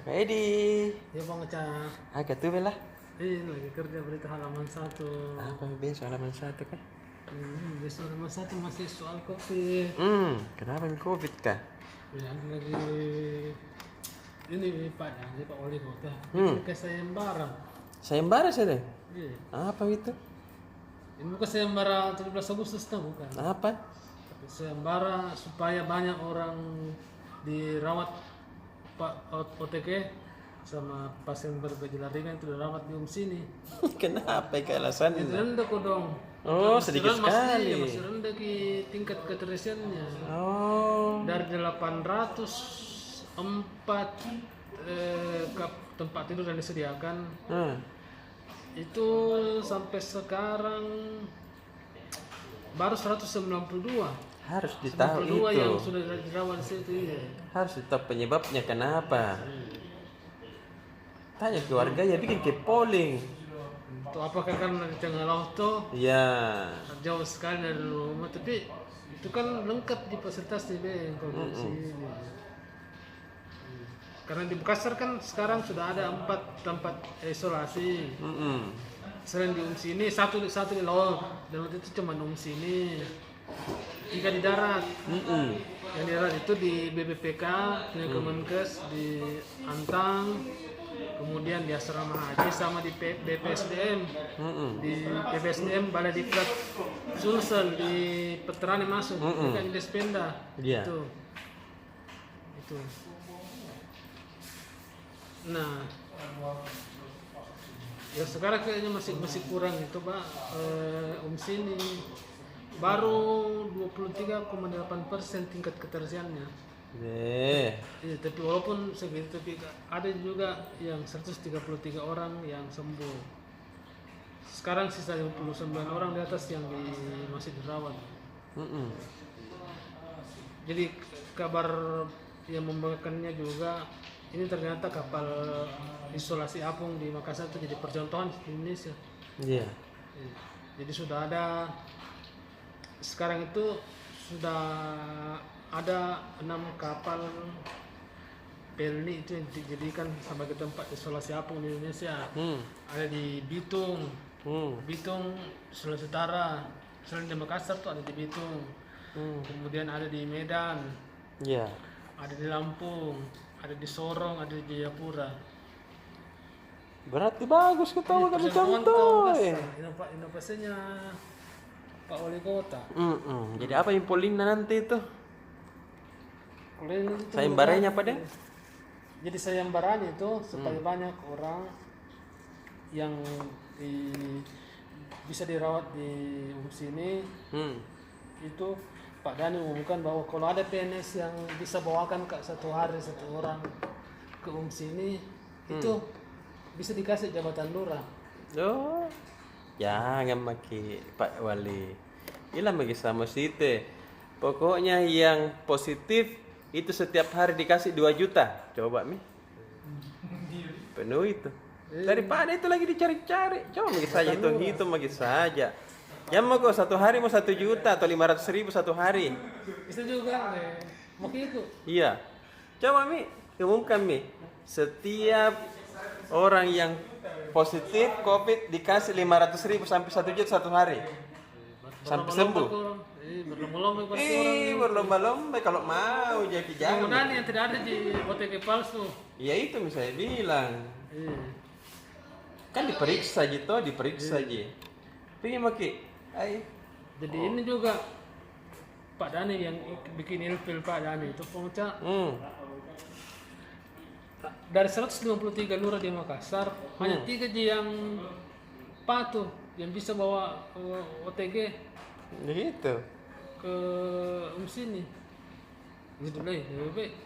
Kak Edi. Ya Bang Cak. Agak tuh lah. Ini lagi kerja berita halaman 1. Apa besok halaman 1 kan? Besok halaman 1 masih soal kopi. Kenapa yang COVID kah? Ya lagi ini Pak Pak Wali Kota. Ini ke sayembara. Sayembara sih deh. Iya. Apa itu? Ini bukan sayembara 17 Agustus tuh bukan. Apa? Tapi sayembara supaya banyak orang dirawat Pak OTG sama pasien bergejala ringan itu dirawat di sini. Kenapa ke alasannya? Itu rendah kok dong. Oh, sedikit sekali. Masih rendah tingkat keterisiannya. Oh. Dari 804 tempat tidur yang disediakan itu sampai sekarang baru 192. Harus ditahu 92 itu. yang sudah dirawat di situ. Iya. Harus ditahu penyebabnya kenapa. Tanya keluarga ya bikin ke polling. Tuh apakah karena di tengah laut tuh Ya. jauh sekali dari rumah, tapi itu kan lengkap di fasilitas di produksi. Karena di Makassar kan sekarang sudah ada 4 tempat isolasi. Selain di ini satu di laut, dan waktu itu cuma ini 3 di darat. Yang di darat itu di BPPK, di Kemenkes, di Antang, kemudian di asrama haji sama di BPSDM. Di BPSDM Balai Diklat Sulsel di Veterani masuk, bukan di Despenda. Iya. Itu. Nah, ya sekarang kayaknya masih kurang itu Pak. Sini baru 23,8% tingkat keterisiannya. Deh. Iya, tapi walaupun segitu, tapi ada juga yang 133 orang yang sembuh. Sekarang sisa 29 orang di atas yang masih dirawat. Jadi kabar yang membanggakannya juga, ini ternyata kapal isolasi apung di Makassar itu jadi percontohan di Indonesia. Iya. Jadi sudah ada, sekarang itu sudah ada 6 kapal pelni itu yang dijadikan sebagai tempat isolasi apung di Indonesia. Ada di Bitung, Sulawesi Utara. Selain di Makassar tuh ada di Bitung. Kemudian ada di Medan. Iya. Ada di Lampung, ada di Sorong, ada di Jayapura. Berarti bagus ketawa kami contoh. Inovasinya Pak Wali Kota. Jadi apa yang polling nanti itu? Itu Sayembaranya apa deh? Jadi sayembaranya itu supaya banyak orang yang bisa dirawat di sini. Itu Pak Dhani umumkan bahwa kalau ada PNS yang bisa bawakan satu hari 1 orang ke sini, itu bisa dikasih jabatan lurah. Oh, jangan maki Pak Wali. Ilah bagi sama situ. Pokoknya yang positif itu setiap hari dikasih 2 juta. Coba Mi. Penuh itu. Daripada itu lagi dicari-cari. Coba bagi saja hitung bagi saja. Ya mau kok 1 hari mau 1 juta atau 500.000 1 hari. Bisa juga mau ikut. Iya. Coba Mi, umumkan Mi. Setiap orang yang positif COVID dikasih 500.000 sampai 1 juta 1 hari. Sampai sembuh. Berlomba-lomba Berlomba-lomba kalau mau jadi jangan. Kemudian yang tidak ada di OTG palsu. Ya itu misalnya bilang. Kan diperiksa gitu, diperiksa aja. Pengen maki. Jadi ini juga Pak Dhani yang bikin ilfil Pak Dhani itu pengucap. Dari 153 lurah di Makassar, hanya 3 yang patuh yang bisa bawa OTG Gitu. ke sini. Gitu lah, lebih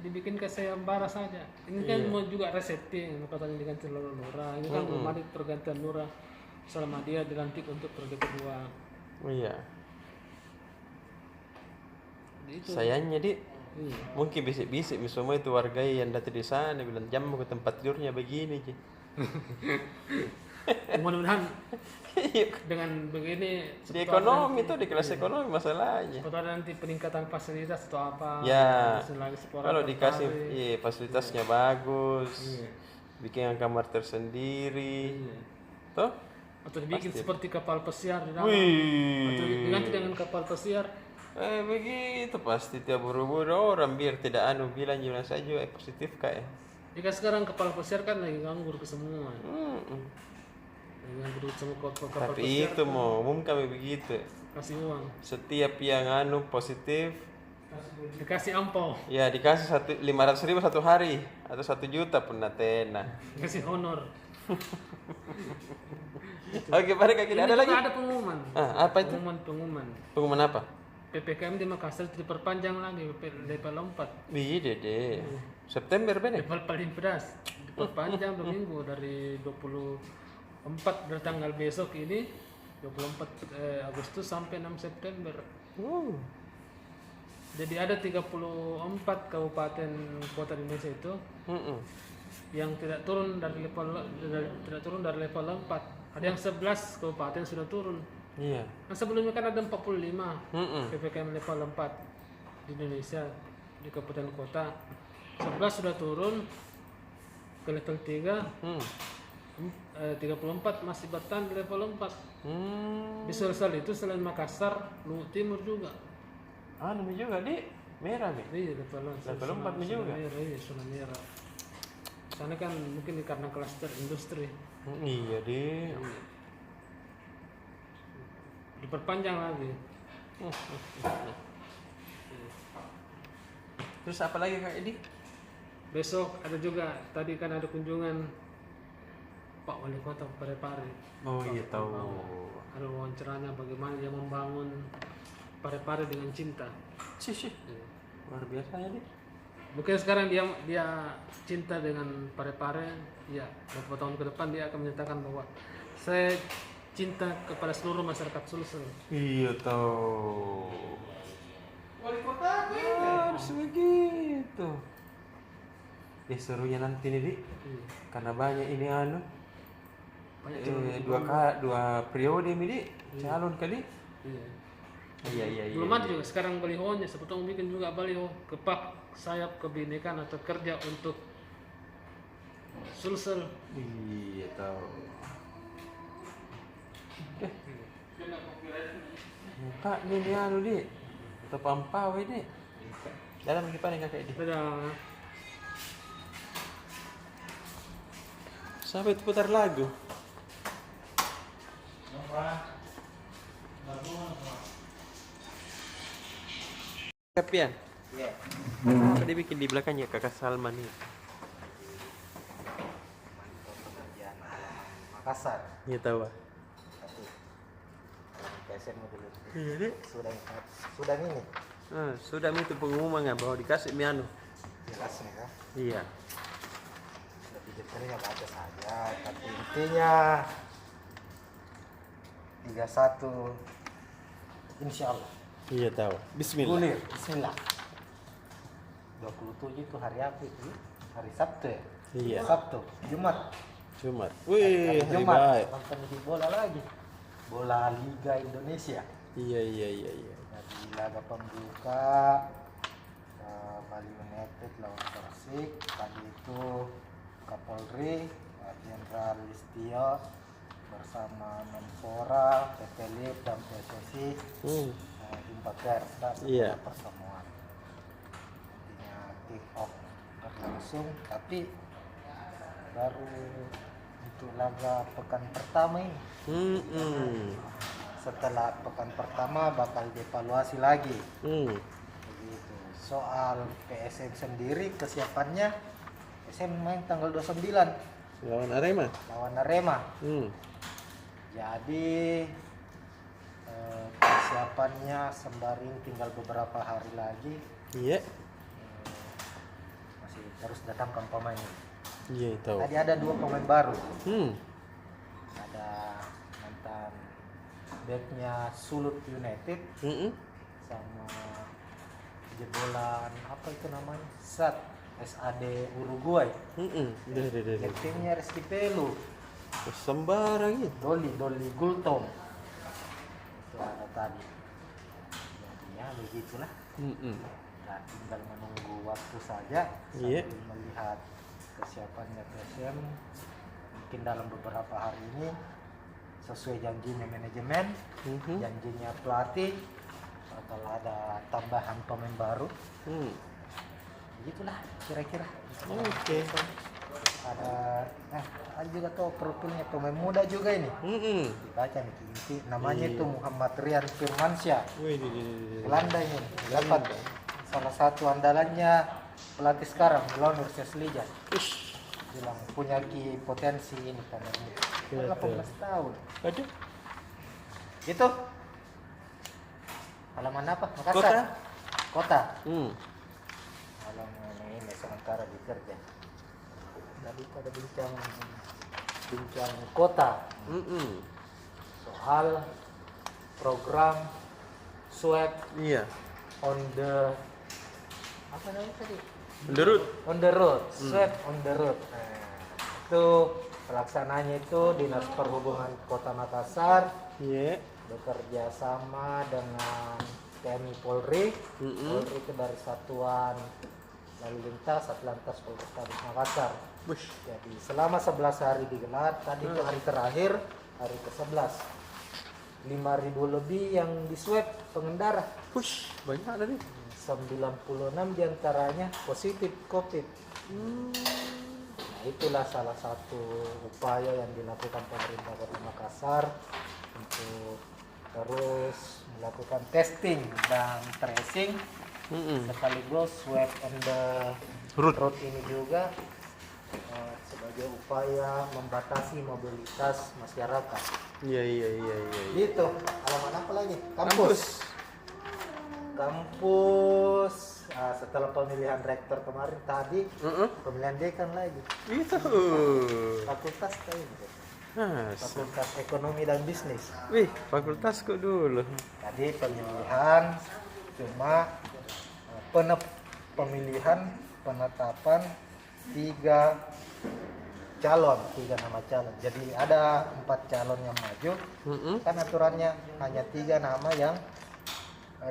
dibikin ke sayembara saja. Ini kan mau juga resetting, katanya diganti lurah. Ini kan belum ada pergantian lurah selama dia dilantik untuk periode kedua. Oh iya. Itu. Sayangnya mungkin bisik-bisik semua itu warga yang datang di sana bilang jam ke tempat tidurnya begini. Mudah-mudahan dengan begini Di ekonomi tuh, di kelas ekonomi masalahnya. Atau ada nanti peningkatan fasilitas atau apa? Ya, Terus lagi sekolah kalau dikasih tertarik. iya, fasilitasnya bagus, Iya. bikin kamar tersendiri, Iya. toh? Atau dibikin Pasti. seperti kapal pesiar di dalam. Atau diganti Wih, dengan kapal pesiar. begitu pasti tiap buru-buru orang biar tidak bilang saja positif kayak. Jika sekarang kapal pesiar kan lagi nganggur ke semua. Lagi nganggur ke semua kapal Tapi pesiar. itu mau umum kami begitu. Kasih uang, Setiap yang positif, dikasih ampau, ya dikasih 500.000 satu hari atau 1 juta pun natena. dikasih honor. Oke, balik Ini ada juga lagi. ada pengumuman. Apa itu? Pengumuman. Pengumuman apa? PPKM di Makassar diperpanjang lagi level 4. Wih, dede. September bener. Level paling pedas diperpanjang 2 minggu dari 24 dari tanggal besok ini 24 Agustus sampai 6 September. Jadi ada 34 kabupaten kota di Indonesia itu Mm-mm. yang tidak turun dari level 4. Ada yang 11 kabupaten sudah turun. Iya. Nah, sebelumnya kan ada 45 Mm-mm. PPKM level 4 di Indonesia di kabupaten kota. 11 sudah turun ke level 3. 34 masih bertahan di level 4. Di Sulsel itu selain Makassar, Luwu Timur juga. Namanya juga di merah nih. Iya, level 4 juga. Merah, iya, zona merah. Sana kan mungkin karena klaster industri. Iya deh. Diperpanjang lagi. Terus apa lagi Kak Edi? Besok ada juga, tadi kan ada kunjungan Pak Wali Kota Parepare. Oh iya tahu. Ada wawancaranya bagaimana dia membangun Parepare dengan cinta. Sih. Luar biasa ya, Di. Mungkin sekarang dia cinta dengan Parepare, ya beberapa tahun ke depan dia akan menyatakan bahwa saya cinta kepada seluruh masyarakat Sulsel. Iya tahu. Wali kota harus begitu. Serunya nanti nih, Di. Karena banyak ini Banyak calon dua periode ini, Di. Calon kali. Iya. Iya. Belum ada juga sekarang balihonya, sebetulnya bikin juga baliho kepak sayap kebinekaan atau kerja untuk Sulsel. Iya tahu. Muka ini Di. Atau pampau ini. Dalam gimana nih Kakak Di? Dadah. Sampai putar lagu. Kapian. Iya. Apa dia bikin di belakangnya Kakak Salman ini? Pekerjaan alam Makassar. Iya tahu. Tapi PSN dulu Iya deh. sudah ini Sudah itu pengumuman bahwa dikasih mianu. jelasnya kan. Iya. Lebih detailnya baca saja. Tapi intinya 31 Insya Allah. Iya tahu. Bismillah. Gulir. Bismillah. 27 itu hari apa itu? Hari Sabtu ya? Iya. Sabtu. Jumat. Jumat. Wih, hari Jumat. baik. Nonton di bola lagi. Bola Liga Indonesia. Iya. Jadi laga pembuka Bali United lawan Persik, tadi itu Kapolri Jenderal Listio bersama Menpora, PT Lip dan PSSI jumpa pers dan Iya. pertemuan. Intinya kick off berlangsung, tapi baru untuk laga pekan pertama ini. Setelah pekan pertama bakal dievaluasi lagi. Begitu. Soal PSM sendiri kesiapannya, PSM main tanggal 29 Lawan Arema. lawan Arema. Jadi persiapannya sembari tinggal beberapa hari lagi. Iya. Masih terus datangkan pemain. Iya tahu. Tadi ada 2 pemain baru. Ada mantan backnya Sulut United sama jebolan apa itu namanya SAD Uruguay. Deh. Timnya Reski Pelu. Sembarang itu. Doli gultom itu ada tadi. Jadi ya begitulah. Nah, tinggal menunggu waktu saja Iya. sambil melihat kesiapannya PSM. Mungkin dalam beberapa hari ini sesuai janjinya manajemen, janjinya pelatih bakal ada tambahan pemain baru. Begitulah kira-kira. Oke. Ada juga tuh profilnya pemain muda juga ini. Dibaca nih inti namanya itu Muhammad Rian Firmansyah. Wih, Belanda ini dapat salah satu andalannya pelatih sekarang melawan Liga. Bilang punya potensi ini pemain muda. 18 tahun. Aduh. Itu halaman apa? Makassar. Kota. Halaman ini sementara bekerja. Tadi pada bincang kota soal program swab Iya. on the apa namanya tadi? On the road, swab on the road. Nah, itu pelaksananya itu Dinas Perhubungan Kota Makassar bekerja sama dengan TNI Polri. Polri itu dari Satuan Lalu Lintas Atlantas Polrestabes Makassar. Jadi selama 11 hari digelar, tadi itu hari terakhir, hari ke-11. 5.000 lebih yang diswab pengendara. Banyak tadi. 96 diantaranya positif COVID. Nah, itulah salah satu upaya yang dilakukan pemerintah Kota Makassar untuk terus melakukan testing dan tracing sekaligus swab on the road ini juga sebagai upaya membatasi mobilitas masyarakat. Iya. Gitu. Halaman apa lagi? Kampus. Setelah pemilihan rektor kemarin tadi, pemilihan dekan lagi. Itu. Fakultas ini. Fakultas Ekonomi dan Bisnis. Fakultasku dulu. Tadi pemilihan cuma penetapan 3 nama calon. Jadi ada 4 calon yang maju. Kan aturannya hanya 3 nama yang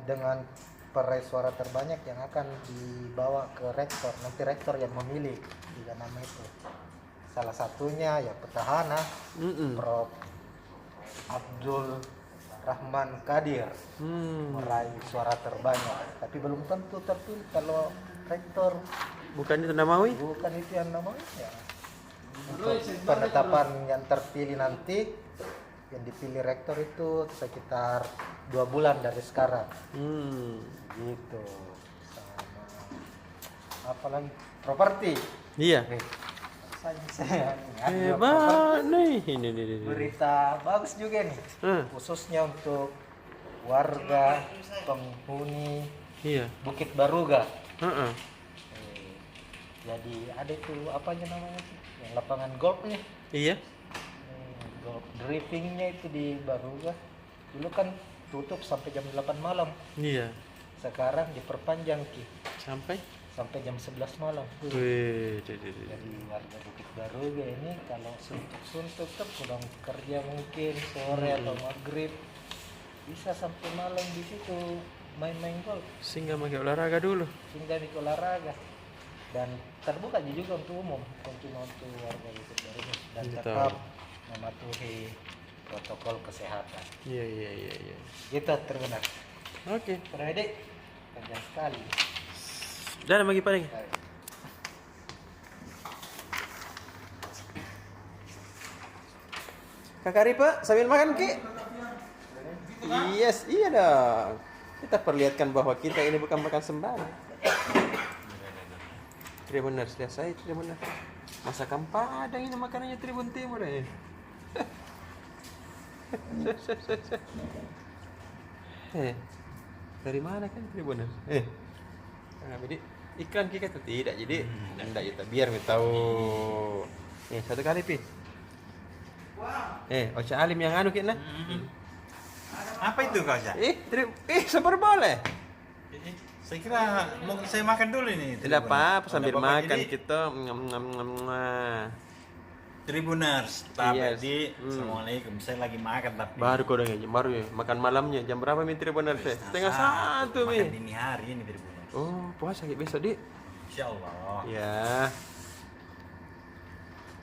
dengan perolehan suara terbanyak yang akan dibawa ke rektor. Nanti rektor yang memilih 3 nama itu. Salah satunya ya petahana, Prof. Abdul Rahman Kadir meraih suara terbanyak. Tapi belum tentu terpilih kalau rektor. Bukan itu namawi? Bukan itu yang namanya. Ya. Untuk penetapan yang terpilih nanti, yang dipilih rektor itu sekitar 2 bulan dari sekarang. Gitu. Sama apa lagi? Properti. Iya. Saya Hebat nih. Ini. Berita bagus juga nih. Khususnya untuk warga penghuni Bukit Baruga. Jadi ada itu apanya namanya tuh? Yang lapangan golfnya. Iya. Golf drivingnya itu di Baruga. Dulu kan tutup sampai jam 8 malam. Iya. Sekarang diperpanjang sampai jam 11 malam. Jadi warga Bukit Baruga ini kalau suntuk tuh pulang kerja mungkin sore atau maghrib bisa sampai malam di situ main-main golf. Singgah pakai olahraga dulu. Dan terbuka juga untuk umum, cuma untuk warga Bukit Baruga dan Betul. tetap mematuhi protokol kesehatan. Iya. Gitu terbenar. Oke. Periode panjang sekali. Dan bagi paling. Kakak Ripa sambil makan Ki? Yes, iya dong. Kita perlihatkan bahwa kita ini bukan makan sembarang. Tribun benar, sudah saya Tribun benar. Masakan Padang ini makanannya Tribun Timur ya. Dari mana kan Tribun benar? Jadi iklan kita tuh tidak, jadi enggak kita biar kita tahu. Satu kali pi. Ocha Alim yang anu kita. Apa itu kau Cak? Sabar boleh. Saya kira mau saya makan dulu ini. Tidak apa-apa sambil Bapak makan jadi- kita. Tribuners, Yes. tadi Assalamualaikum. Saya lagi makan tapi Baru kau dong baru ya. Makan malamnya jam berapa Mi Tribuners? Setengah satu makan Mi. dini hari ini Tribuners. Oh, puasa besok Dik. Insyaallah. Ya.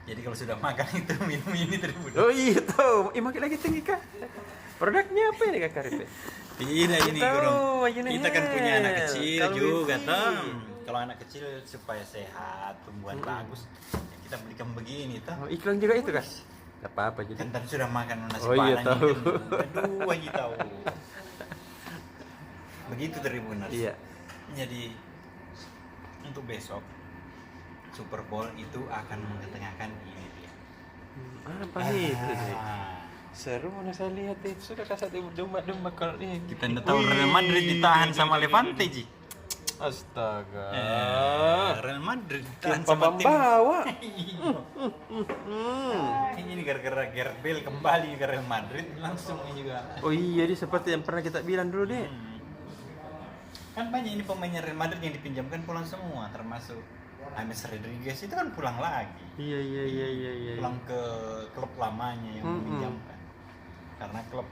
Jadi kalau sudah makan itu minum ini Tribuners. Oh iya tahu. Makin lagi tinggi kah? Produknya apa ini Kak Karip? Tidak ini Tahu, Gurung. ini Kita kan punya hell. anak kecil Kalau juga ini. Tom. Kalau anak kecil supaya sehat, tumbuhan bagus, ya kita belikan begini toh. Oh, iklan juga itu Kak? Tidak apa-apa jadi. Kan tadi sudah makan nasi Oh iya, padang tahu. itu. Aduh, aja tahu. Begitu Tribuners. Iya. Jadi untuk besok Super Bowl itu akan mengetengahkan ini dia. Apa nih itu Dik? Ah, Seru mana saya lihat nih. Suka kasih domba-domba kalau ini. kita tidak tahu Real Madrid ditahan sama Levante Ji. Astaga. Real Madrid Yang ditahan sama tim. pembawa. Ini gara-gara Gareth Bale kembali ke Real Madrid langsung ini juga. Oh iya, dia seperti yang pernah kita bilang dulu deh. Kan banyak ini pemainnya Real Madrid yang dipinjamkan pulang semua, termasuk James Rodriguez itu kan pulang lagi, Iya. pulang ke klub lamanya yang meminjamkan. Karena klub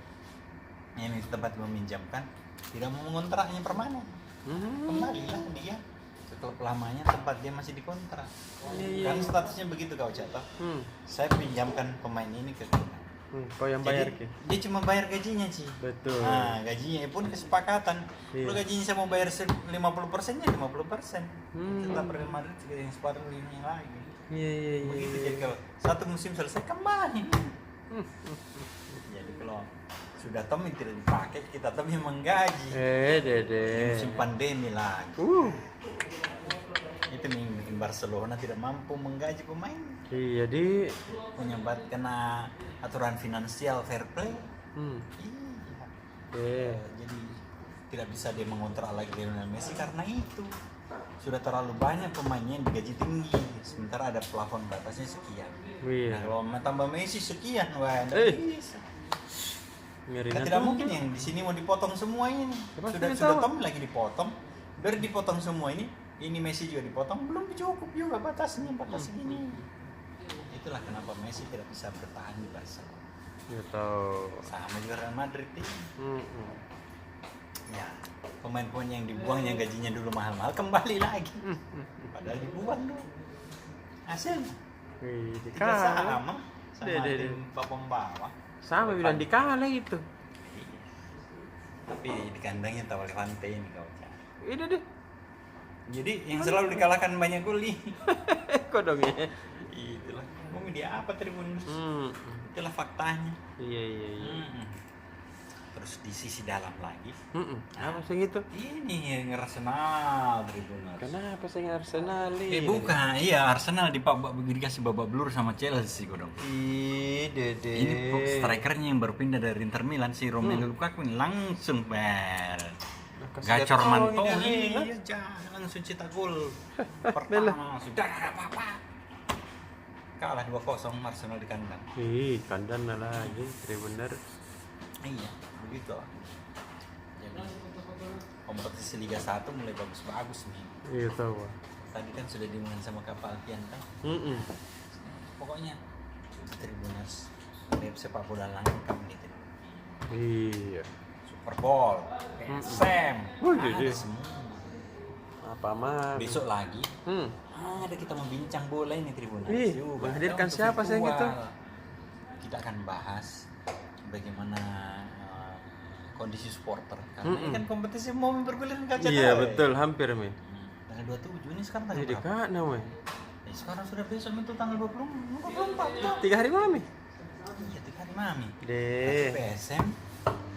ini tempat meminjamkan tidak mau mengontraknya permanen, kembalilah dia ke klub lamanya tempat dia masih dikontrak. Iya. Kan statusnya begitu kau catat. Saya pinjamkan pemain ini ke klub. Kau yang bayar Jadi, ke? dia cuma bayar gajinya sih. Betul. Nah, gajinya pun kesepakatan. Iya. Kalau gajinya saya mau bayar 50%, ya 50%. Tetap Real Madrid yang separuh ini lagi. Iya. Begitu jadi kalau satu musim selesai kembali. Jadi kalau sudah Tom yang tidak dipakai, kita Tom yang menggaji. Dede. Musim pandemi lagi. Itu yang bikin Barcelona tidak mampu menggaji pemain. Iya di. Menyambat kena aturan finansial fair play. Iya. Jadi tidak bisa dia mengontrak lagi Lionel Messi karena itu sudah terlalu banyak pemainnya yang digaji tinggi, sementara ada plafon batasnya sekian. Iya. Nah, kalau mau tambah Messi sekian, wah tidak bisa. Ngeri Kan tidak mungkin yang di sini mau dipotong semua ini. Siapa Sudah tahu? Tom lagi dipotong, dari dipotong semua ini Messi juga dipotong, belum cukup juga batasnya batas ini. Itulah kenapa Messi tidak bisa bertahan di Barcelona. Ya tahu. Sama juga Real Madrid ini. Ya, pemain-pemain yang dibuang yang gajinya dulu mahal-mahal kembali lagi. Padahal dibuang dulu. Hasilnya tidak sama tim pembawa. Sama bilang dikalah gitu. Tapi di kandangnya tahu Levante ini kau. Ini deh. Jadi yang selalu dikalahkan banyak gol nih. Kok dong ya? Itulah. Mau media apa Tribuners? Itulah faktanya. Iya. Terus di sisi dalam lagi. Apa sih gitu? Ini yang Arsenal Tribuners. Kenapa saya Arsenal Bukan, iya Arsenal dikasih babak belur sama Chelsea kok dong. Dede. Ini strikernya yang baru pindah dari Inter Milan si Romelu Lukaku ini langsung gacor mantap. Iya, jangan langsung cetak gol. Pertama sudah apa-apa. Kalah 2-0 Arsenal di kandang. Kandang lagi, bener. Iya, begitu lah. Jadi kompetisi Liga 1 mulai bagus-bagus nih. Iya tahu. Tadi kan sudah diumumin sama Kapal Alpian kan. Pokoknya Tribuners klub sepak bola lengkap gitu. Iya. Super Bowl, PSM, jadi. ada semua. Apa mah? Besok lagi ada kita membincang bola ini Tribuners. Menghadirkan siapa sih gitu? Kita akan bahas bagaimana kondisi supporter karena ini kan kompetisi mau bergulir kan. Iya betul, hampir Mi. Tanggal 27 ini sekarang tanggal Jadi berapa? kak namanya. Sekarang sudah besok itu tanggal 24. 3 hari malam Mi. Iya, 3 hari mami. Deh. PSM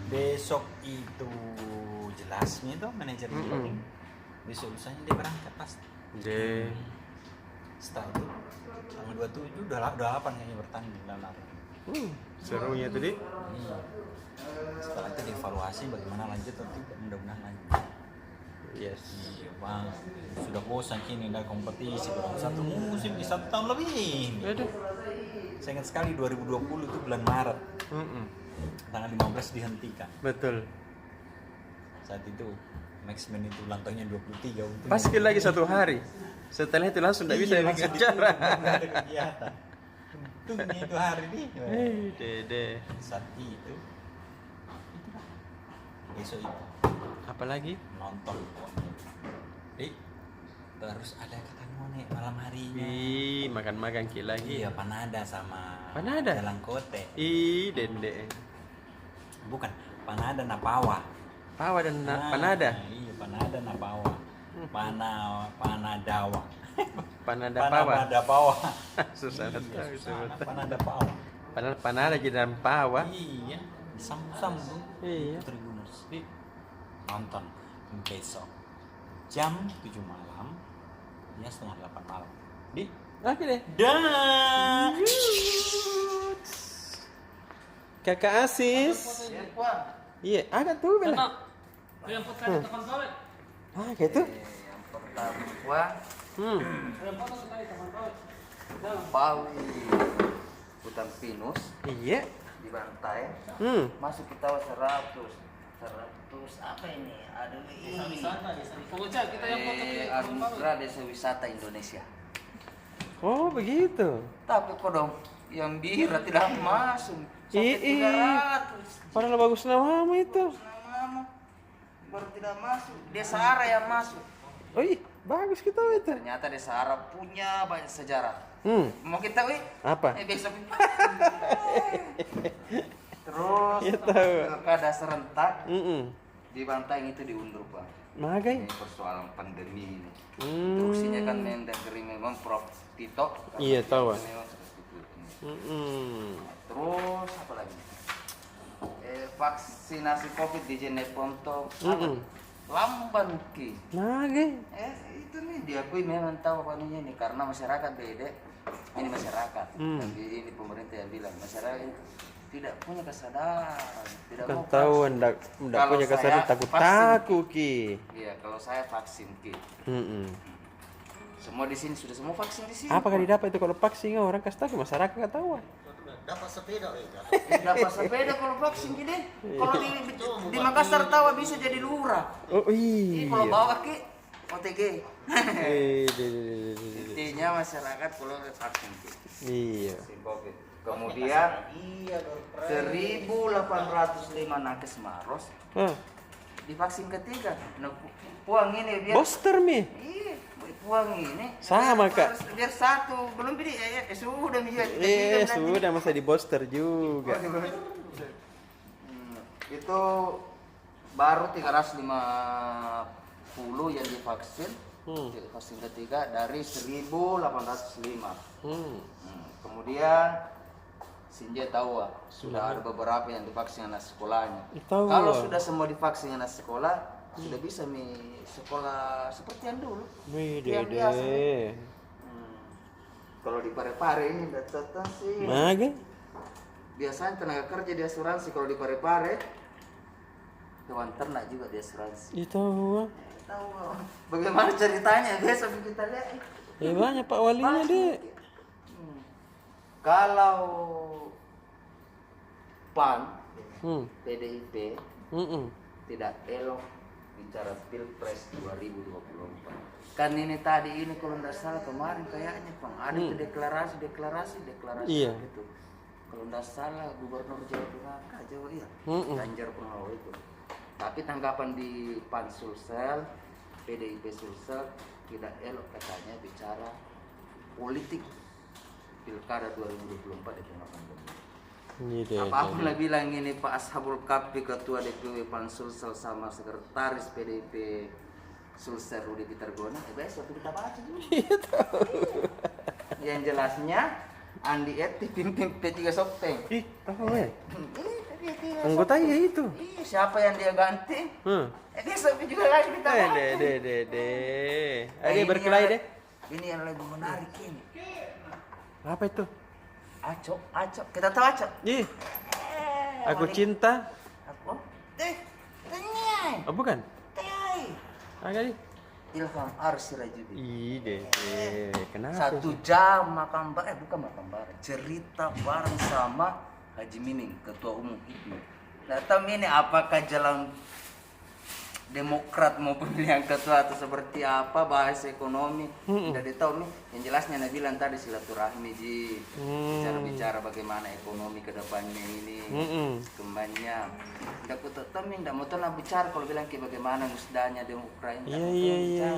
besok itu jelasnya itu manajer meeting. Besok lusanya dia berangkat pasti. Deh. Setelah itu tanggal 27 udah 8 kayaknya bertanding dalam. Serunya tadi. Iya. Setelah itu dievaluasi bagaimana lanjut atau tidak, mudah-mudahan lanjut. Yes. Iya bang, sudah bosan kini dari kompetisi baru satu musim di 1 tahun lebih. Aduh. Saya ingat sekali 2020 itu bulan Maret, tanggal 15 dihentikan. Betul. Saat itu Maxman itu ulang tahunnya 23. Untung Pas lagi 1 hari. Setelah itu langsung tidak bisa bikin acara. Nggak ada kegiatan. Untungnya itu hari ini. Dede. Saat itu. Itulah. Besok itu Apalagi? nonton. Terus ada ketemu nih malam harinya. Ih, makan-makan ki lagi. Iya, Panada sama Panada? Jalan Kote. Ih, dende. Bukan, Panada Napawa. Pawa dan panada. Iya, Panada Napawa. Panadawa. Panada pawa. Panadapawa. Susah tahu sebut. Panadapawa. Panada jadi dan pawa. Iya, sam-sam tuh. Iya. Tribuners. Nonton besok jam 7 malam ya setengah 8 malam di Oke deh. dah. Kakak Asis. Iya, agak tuh benar. Yang potong tekan toilet. Ah, kayak itu. Yang pertama Yang potong sekali tekan toilet. bau hutan pinus Iya. di bantai masuk kita 100 apa ini? Aduh ini Pokoknya kita yang potong di tekan toilet. Anugerah Desa Wisata Indonesia. Oh, begitu. Tapi kok dong yang bira tidak masuk sampai Ih, 300. Padahal bagus nama itu. Nama baru tidak masuk. Desa Ara yang masuk. Oh, ih, bagus kita itu. Ternyata Desa Ara punya banyak sejarah. Mau kita wih? Apa? Besok. Terus Ya tahu. pilkada serentak Mm. di Bantaeng itu diundur Pak. Magai. Ini persoalan pandemi ini. Instruksinya kan Mendagri memang Prof Tito. Iya, tahu. Memang seperti itu. Mm. Terus apa lagi? Vaksinasi COVID di Jeneponto lamban ki. Magai. Itu nih diakui memang tahu apa ini karena masyarakat beda. Ini masyarakat. Tapi ini pemerintah yang bilang masyarakat ini tidak punya kesadaran, tidak Kan mau tahu vaksin. hendak Kalau punya saya kesadaran takut ki. Iya, kalau saya vaksin ki. Mm-mm. Semua di sini sudah semua vaksin di sini. Apakah didapat itu kalau vaksin orang kasih tahu ke masyarakat nggak tahu? Dapat sepeda kalau vaksin ki deh. Kalau di Makassar tawa bisa jadi lurah. Oh Ini kalau iya. bawa ki OTG. Iya. Intinya masyarakat kalau vaksin ki. Iya. Vaksin COVID. Kemudian 1.805 nakes Maros Ah, divaksin ketiga. Nah, puang ini biar booster mi. Iya, puang ini Sama, Kak. biar satu belum pilih sudah mi Sudah masa di booster juga. Itu baru 350 yang divaksin. Vaksin ketiga dari 1.805. Kemudian Sinja tahu sudah ada beberapa yang divaksin anak sekolahnya. Tahu. Kalau sudah semua divaksin anak sekolah, sudah bisa sekolah seperti yang dulu. Wih, Yang biasa. dede. Kalau di Parepare ini data sih. Magai. Biasanya tenaga kerja di asuransi kalau di Parepare hewan ternak juga di asuransi. Itu. Tahu bagaimana ceritanya besok kita lihat. Banyak Pak Walinya deh. Kalau PAN, PDIP tidak elok bicara Pilpres 2024. Kan ini tadi kalau tidak salah kemarin kayaknya Bang ada itu deklarasi Iya. gitu. Kalau tidak salah Gubernur Jawa Tengah, Jawa iya, Ganjar Pranowo itu. Tapi tanggapan di PAN Sulsel, PDIP Sulsel tidak elok katanya bicara politik Pilkada 2024 di tengah pandemi. Apapun lah bilang ini Pak Ashabul Kahfi Ketua DPW PAN Sulsel sama Sekretaris PDIP Sulsel Rudi Pitargona, besok kita baca dulu. Yang jelasnya Andi Eti pimpin P3 Sopeng. Ih, tahu ya? Anggota ya itu. Iya, siapa yang dia ganti? Besok juga lagi kita baca. Dede. Ayo berkelahi deh. Ini yang lebih menarik ini. Apa itu? Acok. Kita tahu Acok? Ih, aku cinta. Aku? Tanyai. Oh, bukan? Tanyai. Agak nih. Ilham Arsirajudi. Ih, dede. Kenapa? 1 jam makan bareng, bukan makan bareng, cerita bareng sama Haji Mining, Ketua Umum HIPMI. Datang ini apakah jalan Demokrat mau pemilihan ketua atau seperti apa, bahas ekonomi tidak ditahu nih. Yang jelasnya Nabi bilang tadi silaturahmi ji, bicara bagaimana ekonomi ke depannya ini, kembangnya. Tidak ku tetap tidak mau tahu bicara kalau bilang ke bagaimana musdahnya Ukraina. Iya.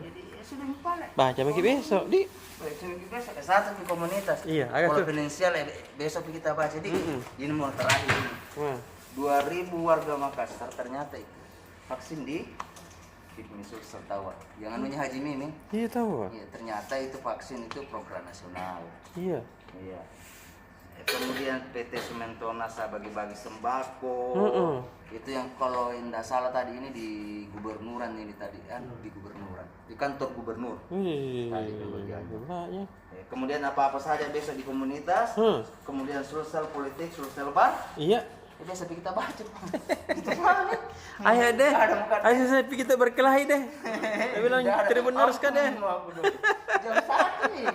Jadi ya sudah lupa lah. Baca bagi besok di. Baca bagi besok satu di komunitas. Iya, agak kalau tuh. finansial besok kita baca di. Ini mau terakhir ini. 2.000 warga Makassar ternyata itu vaksin di Sulsel tahu. Yang anunya Haji Mimi. Iya tahu. Iya, ternyata itu vaksin itu program nasional. Iya. Iya. Kemudian PT Sementona bagi-bagi sembako. Itu yang kalau tidak salah tadi ini di gubernuran ini tadi kan di gubernuran, di kantor gubernur. Tadi itu bagiannya. Kemudian apa-apa saja besok di komunitas. Kemudian Sulsel politik, Sulsel bar. Iya. Itu sampai kita baca. Itu mana? Ayo deh. Ayo saya kita berkelahi deh. Saya bilang tribuners kan deh. Jam 1 nih.